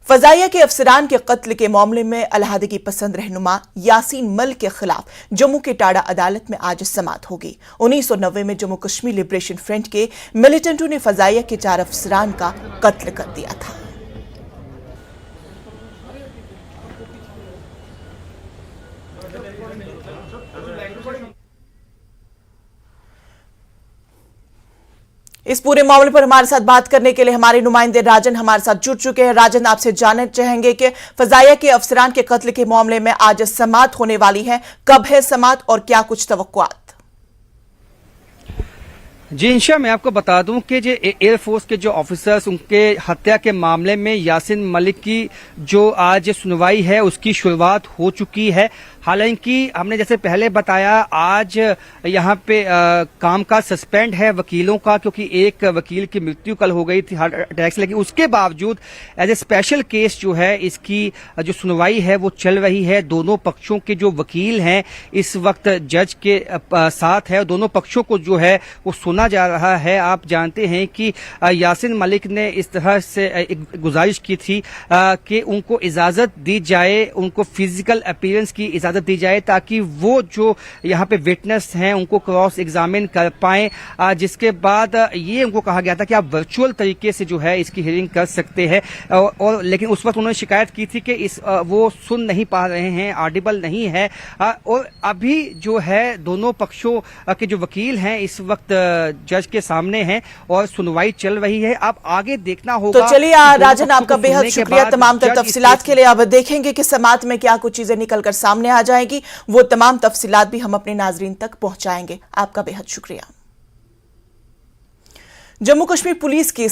फजाइया के अफसरान के कत्ल के मामले में अलहदगी पसंद रहनुमा यासीन मलिक के खिलाफ जम्मू के टाडा अदालत में आज समाअत होगी। 1990 में जम्मू कश्मीर लिबरेशन फ्रंट के मिलिटेंटों ने फजाइया के 4 अफसरान का कत्ल कर दिया था। इस पूरे मामले पर हमारे साथ बात करने के लिए हमारे नुमाइंदे राजन हमारे साथ जुड़ चुके हैं। राजन, आपसे जानना चाहेंगे कि फजाइया के अफसरान के कत्ल के मामले में आज समाअत होने वाली है, कब है समाअत और क्या कुछ तवक्कुआत? जी इंशा, मैं आपको बता दूं कि जो एयरफोर्स के जो ऑफिसर्स उनके हत्या के मामले में यासीन मलिक की जो आज सुनवाई है उसकी शुरुआत हो चुकी है। हालांकि हमने जैसे पहले बताया आज यहाँ पे कामकाज सस्पेंड है वकीलों का, क्योंकि एक वकील की मृत्यु कल हो गई थी हार्ट अटैक से। लेकिन उसके बावजूद एज ए स्पेशल केस जो है इसकी जो सुनवाई है वो चल रही है। दोनों पक्षों के जो वकील हैं इस वक्त जज के साथ है। दोनों पक्षों को जो है वो सुना जा रहा है। आप जानते हैं कि यासीन मलिक ने इस तरह से एक गुजारिश की थी कि उनको इजाजत दी जाए, उनको फिजिकल अपीयरेंस की इजाजत दी जाए ताकि वो जो यहाँ पे विटनेस हैं उनको क्रॉस एग्जामिन कर पाएं। जिसके बाद ये उनको कहा गया था कि आप वर्चुअल तरीके से जो है इसकी हियरिंग कर सकते हैं। और लेकिन उस वक्त उन्होंने शिकायत की थी कि वो सुन नहीं पा रहे हैं, ऑडिबल नहीं है। और अभी जो है दोनों पक्षों के जो वकील हैं इस वक्त जज के सामने हैं और सुनवाई चल रही है। अब आगे देखना होगा। तो चलिए राजन, आपका बेहद शुक्रिया तमाम तफसीलात के लिए। अब देखेंगे कि समाअत में क्या कुछ चीजें निकलकर सामने आ जाएगी, वो तमाम तफसीलात भी हम अपने नाजरीन तक पहुंचाएंगे। आपका बेहद शुक्रिया। जम्मू कश्मीर पुलिस की